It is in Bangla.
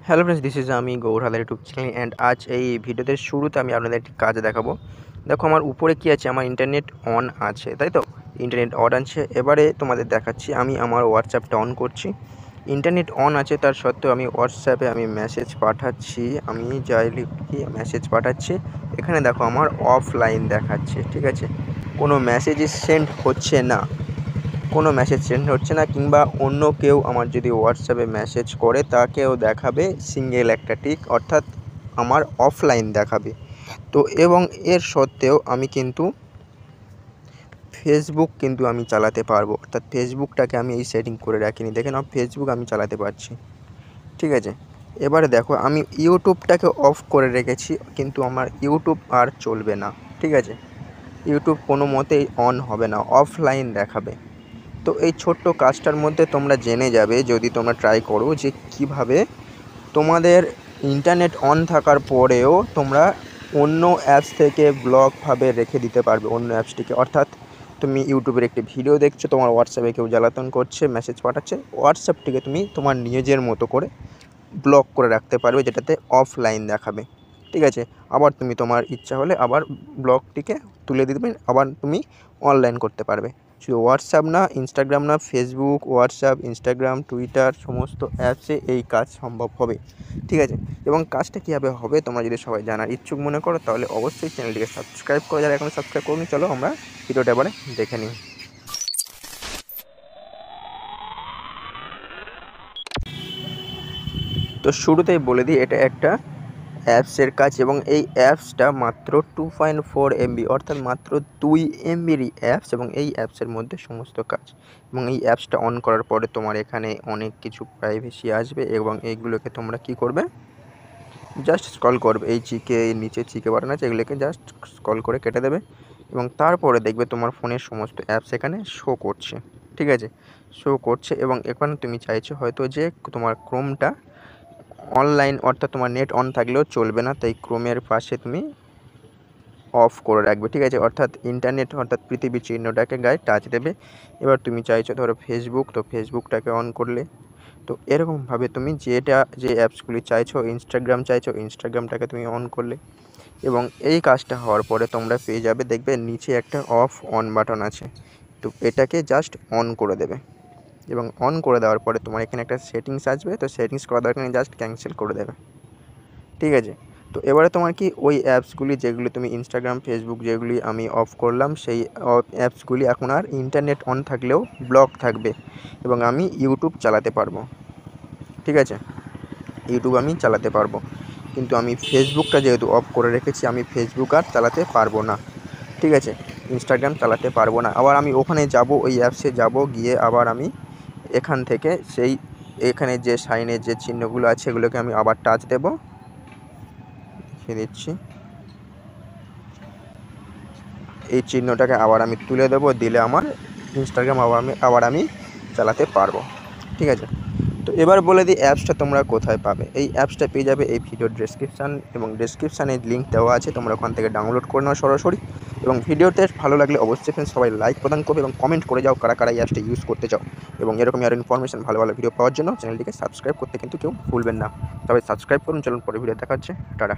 হ্যালো ফ্রেন্ডস, দিস ইজ আমি Gour Haldar YouTube channel and আজ এই ভিডিওতে শুরুতে আমি আপনাদের একটি কাজ দেখাবো। দেখো আমার উপরে কি আছে, আমার ইন্টারনেট অন আছে, তাই তো? ইন্টারনেট অন আছে। এবারে তোমাদের দেখাচ্ছি, আমি আমার হোয়াটসঅ্যাপটা অন করছি। ইন্টারনেট অন আছে, তার সত্ত্বেও আমি হোয়াটসঅ্যাপে আমি মেসেজ পাঠাচ্ছি। আমি যাই লিখি মেসেজ পাঠাচ্ছি, এখানে দেখো আমার অফলাইন দেখাচ্ছে, ঠিক আছে? কোনো মেসেজই সেন্ড হচ্ছে না, কিংবা অন্য কেউ আমার যদি হোয়াটসঅ্যাপে মেসেজ করে তাকেও দেখাবে সিঙ্গেল একটা টিক, অর্থাৎ আমার অফলাইন দেখাবে। তো এবং এর সত্ত্বেও আমি কিন্তু ফেসবুক আমি চালাতে পারবো, অর্থাৎ ফেসবুকটাকে আমি এই সেটিং করে রাখিনি, দেখে নাও ফেসবুক আমি চালাতে পারছি, ঠিক আছে? এবারে দেখো আমি ইউটিউবটাকে অফ করে রেখেছি, কিন্তু আমার ইউটিউব আর চলবে না, ঠিক আছে? ইউটিউব কোনো মতেই অন হবে না, অফলাইন দেখাবে। তো এই ছোট্ট কাজটার মধ্যে তোমরা জেনে যাবে, যদি তোমরা ট্রাই করো, যে কিভাবে তোমাদের ইন্টারনেট অন থাকার পরেও তোমরা অন্য অ্যাপস থেকে ব্লকভাবে রেখে দিতে পারবে অন্য অ্যাপসটিকে। অর্থাৎ তুমি ইউটিউবের একটি ভিডিও দেখছো, তোমার হোয়াটসঅ্যাপে কেউ জ্বালাতন করছে, মেসেজ পাঠাচ্ছে, হোয়াটসঅ্যাপটিকে তুমি তোমার নিজের মতো করে ব্লক করে রাখতে পারবে, যেটাতে অফলাইন দেখাবে, ঠিক আছে? আবার তুমি তোমার ইচ্ছা হলে আবার ব্লকটিকে তুলে দিবে, আবার তুমি অনলাইন করতে পারবে। শুধু হোয়াটসঅ্যাপ না, ইনস্টাগ্রাম না, ফেসবুক, হোয়াটসঅ্যাপ, ইনস্টাগ্রাম, টুইটার সমস্ত অ্যাপসে এই কাজ সম্ভব হবে, ঠিক আছে? এবং কাজটা কীভাবে হবে তোমরা যদি সবাই জানার ইচ্ছুক মনে করো, তাহলে অবশ্যই চ্যানেলটিকে সাবস্ক্রাইব করো, যারা এখনো সাবস্ক্রাইব করুন। চলো আমরা ভিডিওটা এবারে দেখে নিই। তো শুরুতেই বলে দিই, এটা একটা অ্যাপসের কাজ, এবং এই অ্যাপসটা মাত্র 2.4 MB, অর্থাৎ মাত্র 2 MBরই অ্যাপস, এবং এই অ্যাপসের মধ্যে সমস্ত কাজ। এবং এই অ্যাপসটা অন করার পরে তোমার এখানে অনেক কিছু প্রাইভেসি আসবে, এবং এইগুলোকে তোমরা কি করবে, জাস্ট স্ক্রল করবে। এই নিচে চিকে বাটন আছে, এগুলোকে জাস্ট স্ক্রল করে কেটে দেবে, এবং তারপরে দেখবে তোমার ফোনের সমস্ত অ্যাপস এখানে শো করছে, ঠিক আছে? শো করছে, এবং এখানে তুমি চাইছো হয়তো যে তোমার ক্রোমটা অনলাইন, অর্থাৎ তোমার নেট অন থাকলেও চলবে না, তাই ক্রোমের পাশে তুমি অফ করে রাখবে, ঠিক আছে? অর্থাৎ ইন্টারনেট, অর্থাৎ পৃথিবীর চিহ্নটাকে গায়ে টাচ দেবে। এবার তুমি চাইছো ধরো ফেসবুক, তো ফেসবুকটাকে অন করলে, তো এরকমভাবে তুমি যে অ্যাপসগুলি চাইছো, ইনস্টাগ্রাম চাইছো, ইনস্টাগ্রামটাকে তুমি অন করলে, এবং এই কাজটা হওয়ার পরে তোমরা পেয়ে যাবে, দেখবে নিচে একটা অফ অন বাটন আছে, তো এটাকে জাস্ট অন করে দেবে, এবং অন করে দেওয়ার পরে তোমার এখানে একটা সেটিংস আসবে, তো সেটিংস করা দরকার নেই, জাস্ট ক্যান্সেল করে দেবে, ঠিক আছে? তো এবারে তোমার কি ওই অ্যাপসগুলি যেগুলি তুমি ইনস্টাগ্রাম, ফেসবুক যেগুলি আমি অফ করলাম, সেই অ্যাপসগুলি এখন আর ইন্টারনেট অন থাকলেও ব্লক থাকবে, এবং আমি ইউটিউব চালাতে পারবো, ঠিক আছে? ইউটিউব আমি চালাতে পারবো, কিন্তু আমি ফেসবুকটা যেহেতু অফ করে রেখেছি, আমি ফেসবুক আর চালাতে পারবো না, ঠিক আছে? ইনস্টাগ্রাম চালাতে পারবো না। আবার আমি ওখানে যাব, ওই অ্যাপসে যাব, গিয়ে আবার আমি এখান থেকে এখানে যে সাইনের যে চিহ্নগুলো আছে, এগুলোকে আমি আবার টাচ দেবো, দেখিয়ে দিচ্ছি। এই চিহ্নটাকে আবার আমি তুলে দেবো, দিলে আমার ইনস্টাগ্রাম আবার আমি চালাতে পারবো, ঠিক আছে? তো এবার বলে দিই অ্যাপসটা তোমরা কোথায় পাবে। এই অ্যাপসটা পেয়ে যাবে এই ভিডিওর ডেসক্রিপশান, এবং ডেসক্রিপশানে লিঙ্ক দেওয়া আছে, তোমরা ওখান থেকে ডাউনলোড করে নাও সরাসরি। এবং ভিডিওতে ভালো লাগলে অবশ্যই ফ্রেন্ডস সবাই লাইক প্রদান করবে, এবং কমেন্ট করে যাও কারা কারা এই অ্যাপসটা ইউজ করতে চাও। এবং এরকমই আরও ইনফরমেশন, ভালো ভালো ভিডিও পাওয়ার জন্য চ্যানেলটিকে সাবস্ক্রাইব করতে কিন্তু কেউ ভুলবেন না। সবাই সাবস্ক্রাইব করুন। চলুন পরে ভিডিও দেখা হচ্ছে, টাটা।